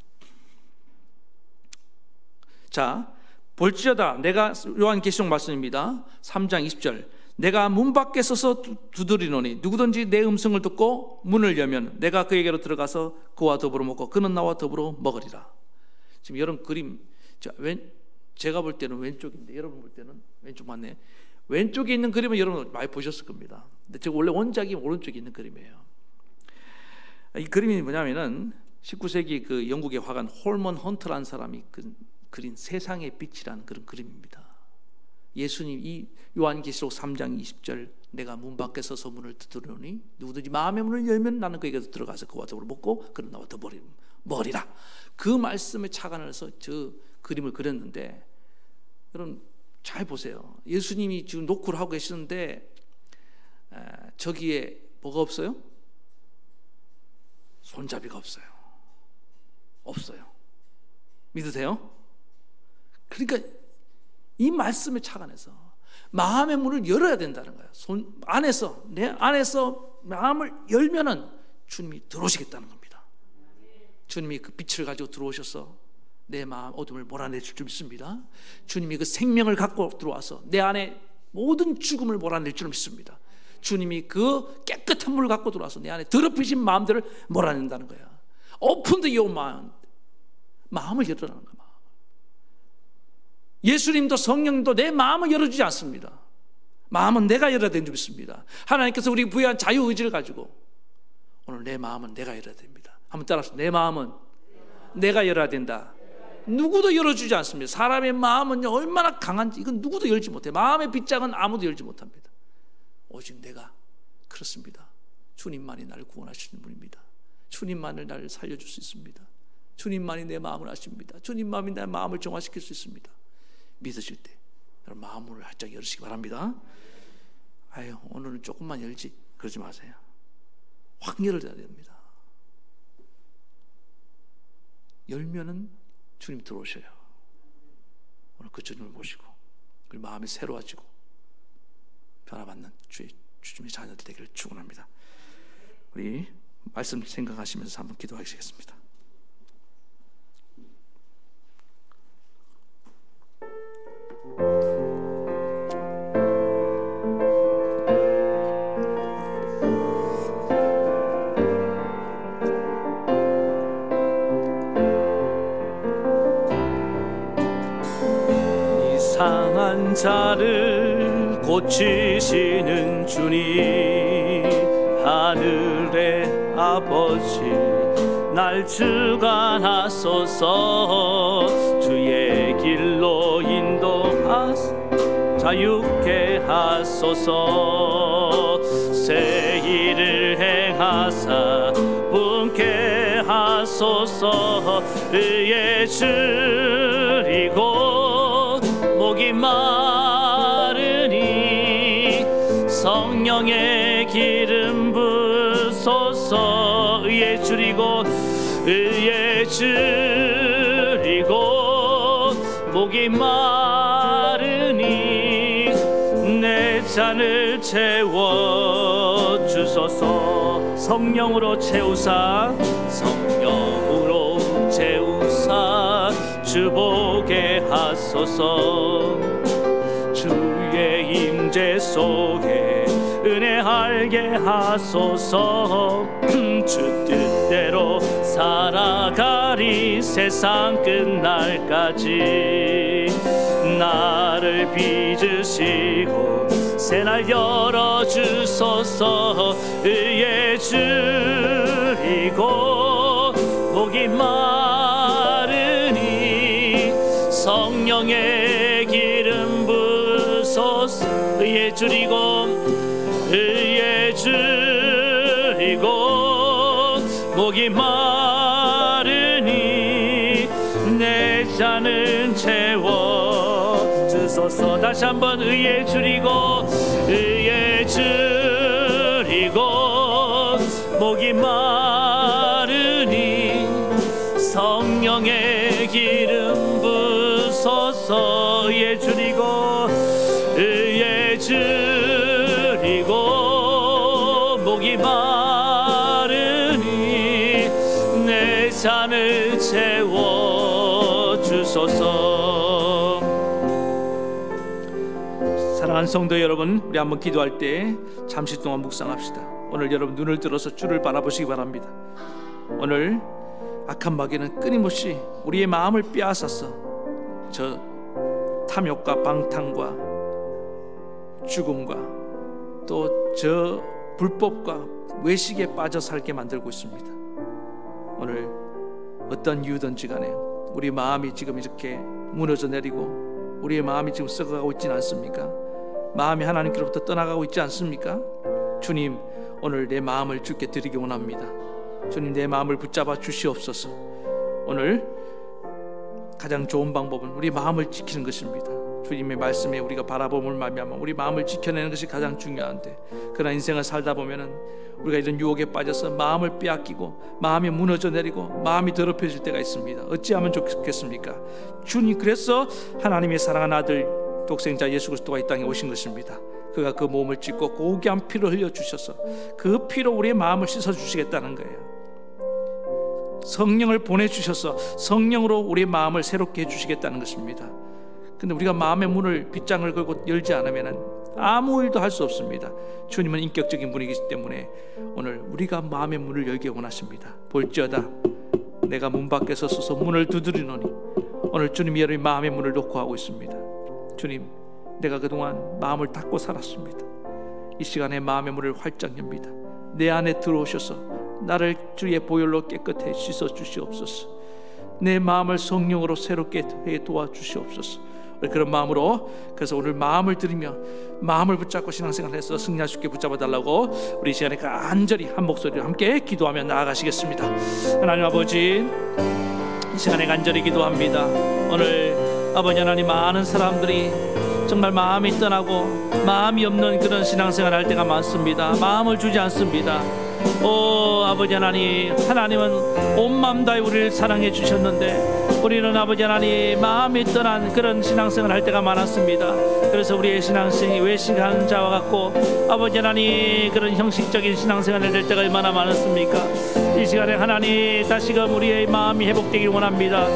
자, 볼지어다 내가, 요한계시록 말씀입니다. 3장 20절, 내가 문 밖에 서서 두드리노니 누구든지 내 음성을 듣고 문을 열면 내가 그에게로 들어가서 그와 더불어 먹고 그는 나와 더불어 먹으리라. 지금 여러분 그림, 제가 볼 때는 왼쪽인데 여러분 볼 때는 왼쪽 맞네. 왼쪽에 있는 그림은 여러분 많이 보셨을 겁니다. 근데 제가 원래 원작이 오른쪽에 있는 그림이에요. 이 그림이 뭐냐면은 19세기 그 영국의 화가 홀먼 헌터라는 사람이 그린 세상의 빛이라는 그런 그림입니다. 예수님, 이 요한계시록 3장 20절, 내가 문 밖에 서서 문을 두드리노니 누구든지 마음의 문을 열면 나는 그에게서 들어가서 그와 더불어 먹고 그는 나와 더불어 먹으리라. 그 말씀에 착안해서 저 그림을 그렸는데, 여러분 잘 보세요. 예수님이 지금 노크를 하고 계시는데 저기에 뭐가 없어요? 손잡이가 없어요. 믿으세요? 그러니까 이 말씀에 착안해서 마음의 문을 열어야 된다는 거예요. 내 안에서 마음을 열면은 주님이 들어오시겠다는 겁니다. 주님이 그 빛을 가지고 들어오셔서 내 마음 어둠을 몰아내실 줄 믿습니다. 주님이 그 생명을 갖고 들어와서 내 안에 모든 죽음을 몰아낼 줄 믿습니다. 주님이 그 깨끗한 물을 갖고 들어와서 내 안에 더럽히신 마음들을 몰아낸다는 거야. Open the your mind. 마음을 열어라는 거야. 예수님도 성령도 내 마음을 열어주지 않습니다. 마음은 내가 열어야 되는 줄 믿습니다. 하나님께서 우리 부여한 자유의지를 가지고 오늘 내 마음은 내가 열어야 됩니다. 한번 따라서, 내 마음은 내가 열어야 된다. 누구도 열어주지 않습니다. 사람의 마음은 얼마나 강한지 이건 누구도 열지 못해요. 마음의 빗장은 아무도 열지 못합니다. 오직 내가. 그렇습니다. 주님만이 나를 구원하시는 분입니다. 주님만을 나를 살려줄 수 있습니다. 주님만이 내 마음을 아십니다. 주님만이 내 마음을 정화시킬 수 있습니다. 믿으실 때 여러분 마음을 활짝 열으시기 바랍니다. 아유, 오늘은 조금만 열지 그러지 마세요. 확 열어야 됩니다. 열면은 주님 들어오셔요. 오늘 그 주님을 모시고 우리 마음이 새로워지고 변화받는 주님의 자녀들 되기를 축원합니다. 우리 말씀 생각하시면서 한번 기도하시겠습니다. 이상한 자를 고치시는 주님, 하늘의 아버지 날 주관하소서. 주의 길로 인도하소서. 자유케 하소서. 새 일을 행하사 분케 하소서. 의에 줄이고 목이 마르니 성령의 기름 부소서. 의에 줄이고 목이 마르니 내 잔을 채워 주소서. 성령으로 채우사 주보게 하소서. 주의 임재 속에 은혜 알게 하소서. 주 뜻대로 살아가리 세상 끝날까지. 나를 빚으시고 새날 열어주소서. 의에 줄이고 목이 마르니 성령의 기름 부소서. 의에 줄이고 목이 마르니 내 잔은 채워 주소서. 주소서. 다시 한번 의에 줄이고 의에 줄이고 목이 마르니 성령의 기름 부소서. 의에 줄이고 의에 줄이고 목이 마르니 내 잔을 채워 주소서. 사랑하는 성도 여러분, 우리 한번 기도할 때 잠시 동안 묵상합시다. 오늘 여러분 눈을 들어서 주를 바라보시기 바랍니다. 오늘 악한 마귀는 끊임없이 우리의 마음을 빼앗아서 저 탐욕과 방탕과 죽음과 또 저 불법과 외식에 빠져 살게 만들고 있습니다. 오늘 어떤 이유든지 간에 우리 마음이 지금 이렇게 무너져 내리고 우리의 마음이 지금 썩어가고 있지는 않습니까? 마음이 하나님께로부터 떠나가고 있지 않습니까? 주님, 오늘 내 마음을 주께 드리기 원합니다. 주님, 내 마음을 붙잡아 주시옵소서. 오늘 가장 좋은 방법은 우리 마음을 지키는 것입니다. 주님의 말씀에 우리가 바라봄을 말미암아 우리 마음을 지켜내는 것이 가장 중요한데, 그러나 인생을 살다 보면은 우리가 이런 유혹에 빠져서 마음을 빼앗기고 마음이 무너져 내리고 마음이 더럽혀질 때가 있습니다. 어찌하면 좋겠습니까? 주님, 그래서 하나님의 사랑하는 아들 독생자 예수 그리스도가 이 땅에 오신 것입니다. 그가 그 몸을 찢고 고귀한 피를 흘려주셔서 그 피로 우리의 마음을 씻어주시겠다는 거예요. 성령을 보내주셔서 성령으로 우리의 마음을 새롭게 해주시겠다는 것입니다. 근데 우리가 마음의 문을 빗장을 걸고 열지 않으면 아무 일도 할 수 없습니다. 주님은 인격적인 분이기 때문에 오늘 우리가 마음의 문을 열기 원하십니다. 볼지어다 내가 문 밖에서 서서 문을 두드리노니, 오늘 주님이 여러분의 마음의 문을 놓고 하고 있습니다. 주님, 내가 그동안 마음을 닫고 살았습니다. 이 시간에 마음의 문을 활짝 엽니다. 내 안에 들어오셔서 나를 주의 보혈로 깨끗해 씻어 주시옵소서. 내 마음을 성령으로 새롭게 해 도와주시옵소서. 그런 마음으로, 그래서 오늘 마음을 들이며 마음을 붙잡고 신앙생활을 해서 승리할 수 있게 붙잡아 달라고 우리 시간에 간절히 한 목소리로 함께 기도하며 나아가시겠습니다. 하나님 아버지, 이 시간에 간절히 기도합니다. 오늘 아버지 하나님, 많은 사람들이 정말 마음이 떠나고 마음이 없는 그런 신앙생활을 할 때가 많습니다. 마음을 주지 않습니다. 오 아버지 하나님, 하나님은 온 마음 다해 우리를 사랑해 주셨는데 우리는 아버지 하나님 마음이 떠난 그런 신앙생활을 할 때가 많았습니다. 그래서 우리의 신앙생이 외식하는 자와 같고 아버지 하나님 그런 형식적인 신앙생활을 할 때가 얼마나 많았습니까? 이 시간에 하나님 다시금 우리의 마음이 회복되길 원합니다.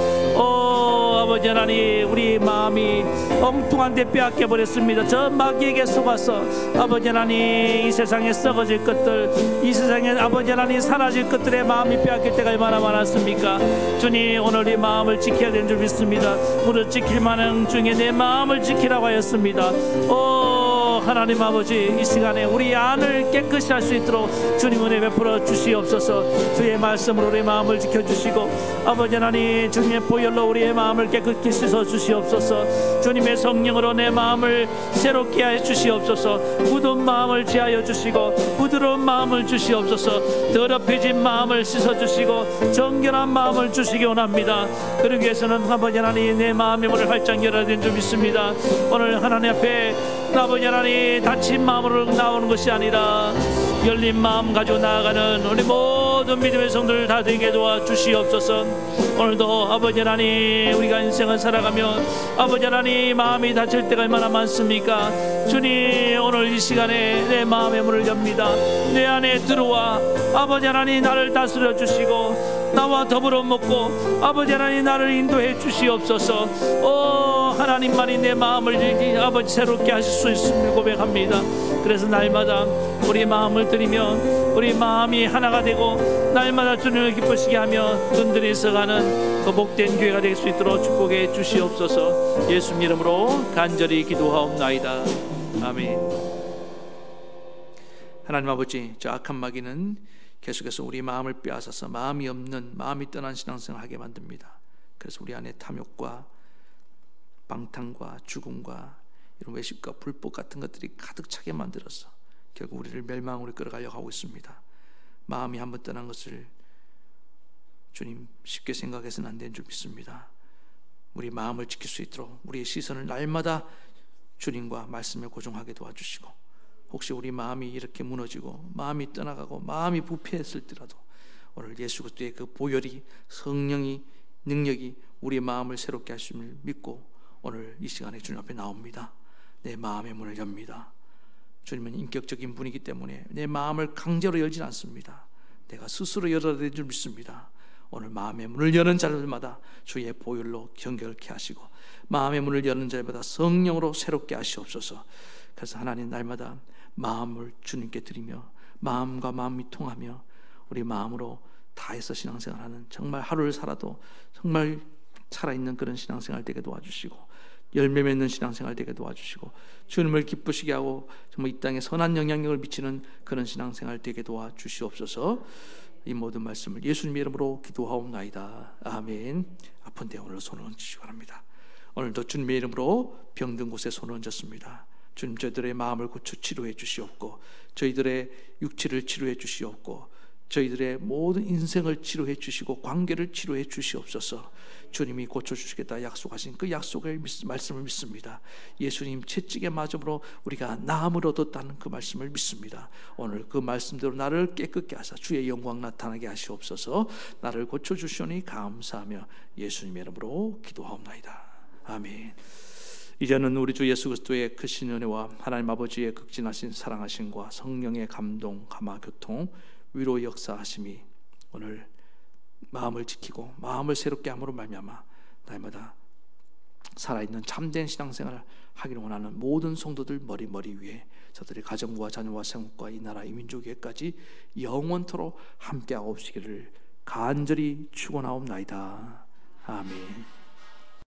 아버지 하나님, 우리 마음이 엉뚱한 데 빼앗겨 버렸습니다. 저 마귀에게 속아서 아버지 하나님 이 세상에 썩어질 것들, 이 세상에 아버지 하나님 사라질 것들의 마음이 빼앗길 때가 얼마나 많았습니까? 주님, 오늘 이 마음을 지켜야 되는 줄 믿습니다. 무릇 지킬 만한 중에 내 마음을 지키라고 하였습니다. 하나님 아버지, 이 시간에 우리 안을 깨끗이 할 수 있도록 주님 은혜 베풀어 주시옵소서. 주의 말씀으로 우리의 마음을 지켜주시고 아버지 하나님 주님의 보혈로 우리의 마음을 깨끗이 씻어 주시옵소서. 주님의 성령으로 내 마음을 새롭게 하여 주시옵소서. 굳은 마음을 지하여 주시고 부드러운 마음을 주시옵소서. 더럽혀진 마음을 씻어 주시고 정결한 마음을 주시기 원합니다. 그러기 위해서는 아버지 하나님 내 마음의 문을 활짝 열어야 되는 줄 믿습니다. 오늘 하나님 앞에 아버지 하나님 닫힌 마음으로 나오는 것이 아니라 열린 마음 가지고 나아가는 우리 모든 믿음의 성도들 다 되게 도와주시옵소서. 오늘도 아버지 하나님 우리가 인생을 살아가며 아버지 하나님 마음이 닫힐 때가 얼마나 많습니까? 주님, 오늘 이 시간에 내 마음의 문을 엽니다. 내 안에 들어와 아버지 하나님 나를 다스려 주시고 나와 더불어 먹고 아버지 하나님 나를 인도해 주시옵소서. 하나님만이 내 마음을 아버지 새롭게 하실 수 있음을 고백합니다. 그래서 날마다 우리 마음을 드리며 우리 마음이 하나가 되고 날마다 주님을 기쁘시게 하며 든든히 서가는 그 복된 교회가 될 수 있도록 축복해 주시옵소서. 예수님 이름으로 간절히 기도하옵나이다. 아멘. 하나님 아버지, 저 악한 마귀는 계속해서 우리 마음을 빼앗아서 마음이 없는, 마음이 떠난 신앙생활을 하게 만듭니다. 그래서 우리 안에 탐욕과 방탕과 죽음과 이런 외식과 불법 같은 것들이 가득 차게 만들어서 결국 우리를 멸망으로 끌어가려고 하고 있습니다. 마음이 한번 떠난 것을 주님 쉽게 생각해서는 안 되는 줄 믿습니다. 우리 마음을 지킬 수 있도록 우리의 시선을 날마다 주님과 말씀에 고정하게 도와주시고, 혹시 우리 마음이 이렇게 무너지고 마음이 떠나가고 마음이 부패했을지라도 오늘 예수 그리스도의 그 보혈이, 성령이, 능력이 우리의 마음을 새롭게 하심을 믿고 오늘 이 시간에 주님 앞에 나옵니다. 내 마음의 문을 엽니다. 주님은 인격적인 분이기 때문에 내 마음을 강제로 열진 않습니다. 내가 스스로 열어야 될 줄 믿습니다. 오늘 마음의 문을 여는 자들마다 주의 보혈로 정결케 하시고 마음의 문을 여는 자마다 성령으로 새롭게 하시옵소서. 그래서 하나님 날마다 마음을 주님께 드리며 마음과 마음이 통하며 우리 마음으로 다해서 신앙생활하는, 정말 하루를 살아도 정말 살아있는 그런 신앙생활 되게 도와주시고 열매 맺는 신앙생활 되게 도와주시고 주님을 기쁘시게 하고 정말 이 땅에 선한 영향력을 미치는 그런 신앙생활 되게 도와주시옵소서. 이 모든 말씀을 예수님의 이름으로 기도하옵나이다. 아멘. 아픈 데 오늘 손을 얹으시기 바랍니다. 오늘도 주님의 이름으로 병든 곳에 손을 얹었습니다. 주님, 저희들의 마음을 고쳐 치료해 주시옵고 저희들의 육체를 치료해 주시옵고 저희들의 모든 인생을 치료해 주시고 관계를 치료해 주시옵소서. 주님이 고쳐주시겠다 약속하신 그 약속의 말씀을 믿습니다. 예수님 채찍의 맞음으로 우리가 나음을 얻었다는 그 말씀을 믿습니다. 오늘 그 말씀대로 나를 깨끗게 하사 주의 영광 나타나게 하시옵소서. 나를 고쳐주시오니 감사하며 예수님의 이름으로 기도하옵나이다. 아멘. 이제는 우리 주 예수 그리스도의 크신 은혜와 하나님 아버지의 극진하신 사랑하심과 성령의 감동, 감화, 교통, 위로 역사하심이 오늘 마음을 지키고 마음을 새롭게 함으로 말미암아 날마다 살아있는 참된 신앙생활을 하기를 원하는 모든 성도들 머리 위에 저들의 가정과 자녀와 생업과 이 나라 이 민족 위에까지 영원토록 함께하옵시기를 간절히 축원하옵나이다. 아멘.